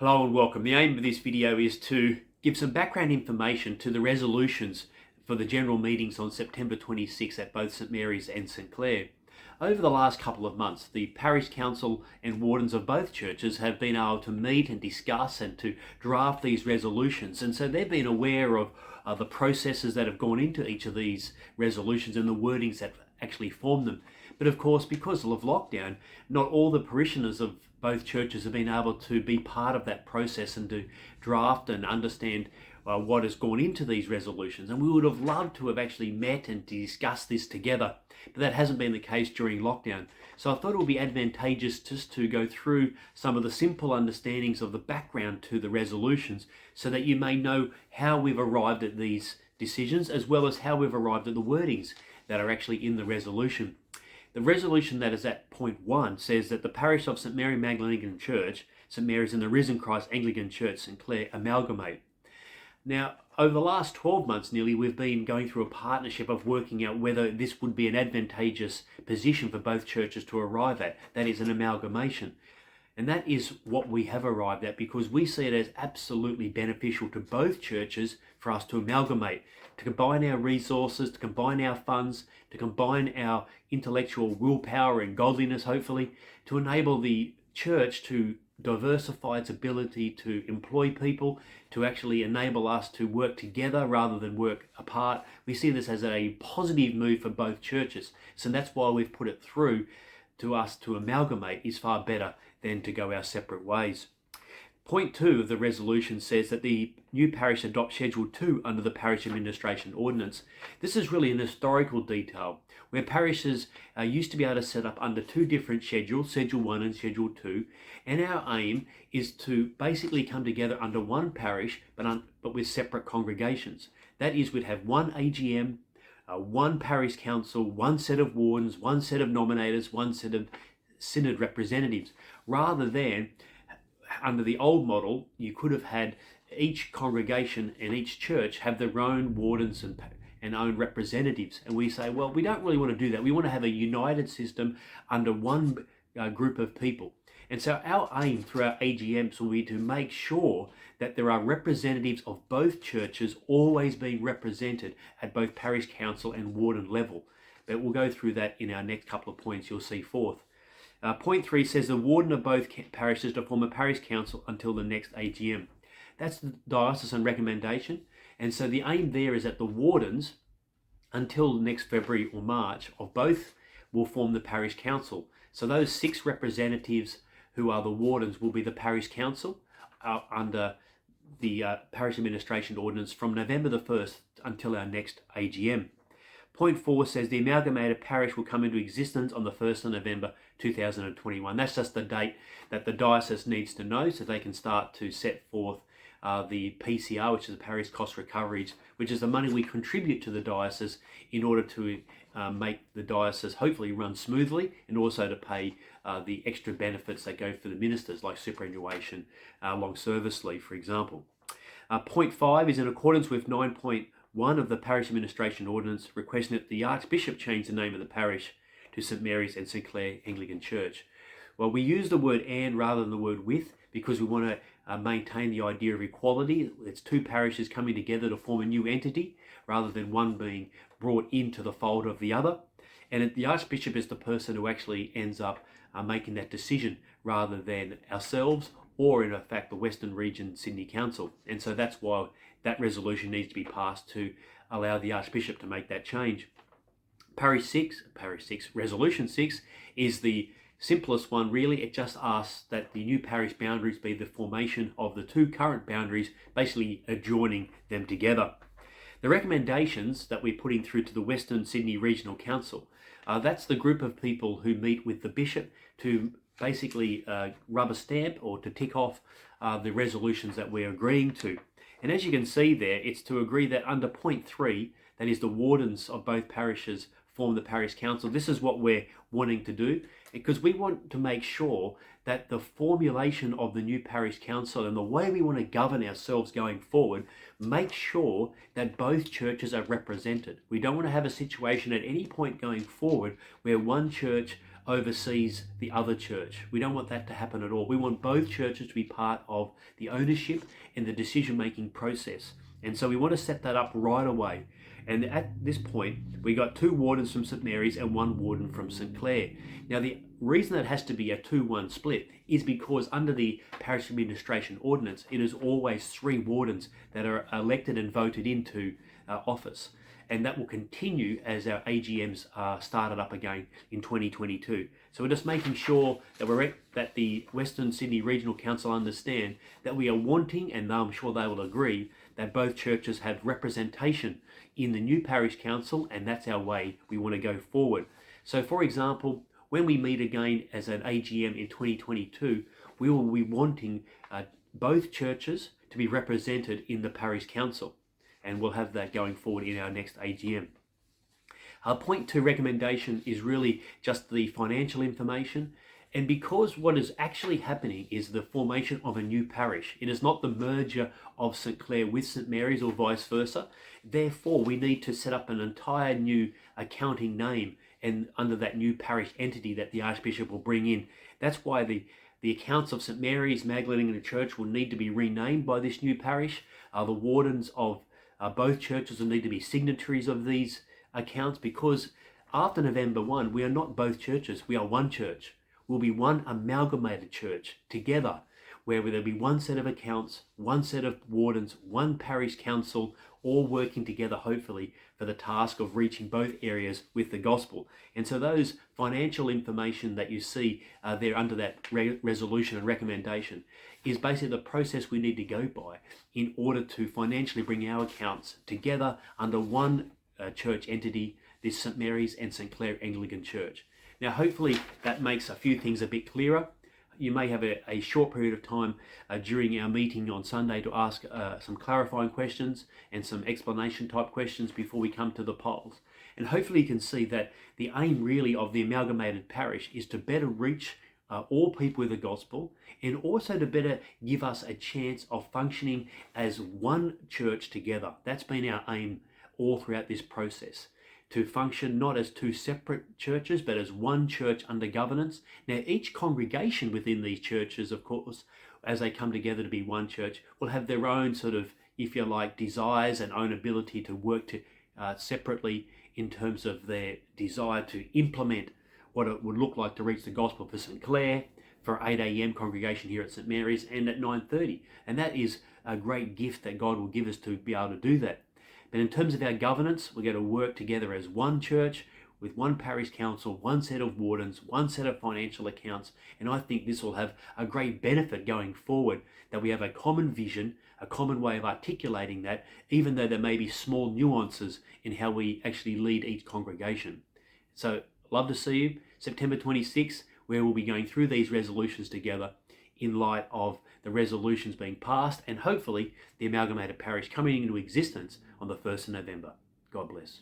Hello and welcome. The aim of this video is to give some background information to the resolutions for the general meetings on September 26 at both St Mary's and St Clair. Over the last couple of months, the parish council and wardens of both churches have been able to meet and discuss and to draft these resolutions, and so they've been aware of the processes that have gone into each of these resolutions and the wordings that actually form them. But of course, because of lockdown, not all the parishioners of both churches have been able to be part of that process and to draft and understand what has gone into these resolutions. And we would have loved to have actually met and discussed this together, but that hasn't been the case during lockdown. So I thought it would be advantageous just to go through some of the simple understandings of the background to the resolutions so that you may know how we've arrived at these decisions, as well as how we've arrived at the wordings that are actually in the resolution. The resolution that is at point 1 says that the parish of St Mary Magdalene Anglican Church, St Mary's and the Risen Christ Anglican Church, St Clair, amalgamate. Now, over the last 12 months nearly, we've been going through a partnership of working out whether this would be an advantageous position for both churches to arrive at. That is an amalgamation. And that is what we have arrived at, because we see it as absolutely beneficial to both churches for us to amalgamate, to combine our resources, to combine our funds, to combine our intellectual willpower and godliness, hopefully, to enable the church to diversify its ability to employ people, to actually enable us to work together rather than work apart. We see this as a positive move for both churches. So that's why we've put it through to us to amalgamate is far better than to go our separate ways. Point 2 of the resolution says that the new parish adopt Schedule 2 under the Parish Administration Ordinance. This is really an historical detail where parishes used to be able to set up under two different schedules, Schedule 1 and Schedule 2, and our aim is to basically come together under one parish but with separate congregations. That is, we'd have one AGM, one parish council, one set of wardens, one set of nominators, one set of synod representatives, rather than under the old model you could have had each congregation and each church have their own wardens and own representatives. And we say, well, we don't really want to do that. We want to have a united system under one group of people. And so our aim through our AGMs will be to make sure that there are representatives of both churches always being represented at both parish council and warden level. But we'll go through that in our next couple of points you'll see forth. Point 3 says the warden of both parishes to form a parish council until the next AGM. That's the diocesan recommendation. And so the aim there is that the wardens, until next February or March, of both will form the parish council. So those 6 representatives who are the wardens will be the parish council under the Parish Administration Ordinance from November the 1st until our next AGM. Point 4 says the amalgamated parish will come into existence on the 1st of November 2021. That's just the date that the diocese needs to know so they can start to set forth the PCR, which is the parish cost recoveries, which is the money we contribute to the diocese in order to make the diocese hopefully run smoothly, and also to pay the extra benefits that go for the ministers, like superannuation, long service leave, for example. Point 5 is in accordance with 9.1 of the Parish Administration Ordinance, requesting that the Archbishop change the name of the parish to St Mary's and St Clair Anglican Church. Well, we use the word and rather than the word with because we want to maintain the idea of equality. It's two parishes coming together to form a new entity rather than one being brought into the fold of the other. And the Archbishop is the person who actually ends up making that decision rather than ourselves or, in fact, the Western Region Sydney Council. And so that's why that resolution needs to be passed to allow the Archbishop to make that change. Resolution 6 is the simplest one, really. It just asks that the new parish boundaries be the formation of the two current boundaries, basically adjoining them together. The recommendations that we're putting through to the Western Sydney Regional Council, that's the group of people who meet with the bishop to basically rubber stamp or to tick off the resolutions that we're agreeing to. And as you can see there, it's to agree that under point 3, that is the wardens of both parishes form the parish council. This is what we're wanting to do, because we want to make sure that the formulation of the new parish council and the way we want to govern ourselves going forward make sure that both churches are represented. We don't want to have a situation at any point going forward where one church oversees the other church. We don't want that to happen at all. We want both churches to be part of the ownership and the decision-making process. And so we want to set that up right away. And at this point, we got 2 wardens from St Mary's and 1 warden from St Clair. Now, the reason that has to be a 2-1 split is because under the Parish Administration Ordinance, it is always 3 wardens that are elected and voted into office. And that will continue as our AGMs are started up again in 2022. So we're just making sure that that the Western Sydney Regional Council understand that we are wanting, and I'm sure they will agree, that both churches have representation in the new parish council, and that's our way we want to go forward. So for example, when we meet again as an AGM in 2022, we will be wanting both churches to be represented in the parish council. And we'll have that going forward in our next AGM. Point 2 recommendation is really just the financial information. And because what is actually happening is the formation of a new parish, it is not the merger of St Clair with St Mary's or vice versa. Therefore, we need to set up an entire new accounting name and under that new parish entity that the Archbishop will bring in. That's why the accounts of St Mary's Magdalene Anglican Church will need to be renamed by this new parish. The wardens of both churches will need to be signatories of these accounts, because after November 1, we are not both churches, we are one church. We'll be one amalgamated church together, where there'll be one set of accounts, one set of wardens, one parish council, all working together, hopefully, for the task of reaching both areas with the gospel. And so those financial information that you see there under that resolution and recommendation is basically the process we need to go by in order to financially bring our accounts together under one church entity, this St Mary's and St Clair Anglican Church. Now, hopefully that makes a few things a bit clearer. You may have a short period of time during our meeting on Sunday to ask some clarifying questions and some explanation type questions before we come to the polls. And hopefully you can see that the aim really of the amalgamated parish is to better reach all people with the gospel, and also to better give us a chance of functioning as one church together. That's been our aim all throughout this process, to function not as 2 separate churches, but as one church under governance. Now, each congregation within these churches, of course, as they come together to be one church, will have their own sort of, if you like, desires and own ability to work separately in terms of their desire to implement what it would look like to reach the gospel for St Clair, for 8 a.m. congregation here at St Mary's, and at 9:30. And that is a great gift that God will give us to be able to do that. But in terms of our governance, we're going to work together as one church with one parish council, one set of wardens, one set of financial accounts. And I think this will have a great benefit going forward, that we have a common vision, a common way of articulating that, even though there may be small nuances in how we actually lead each congregation. So love to see you September 26th, where we'll be going through these resolutions together in light of the resolutions being passed and hopefully the amalgamated parish coming into existence on the 1st of November. God bless.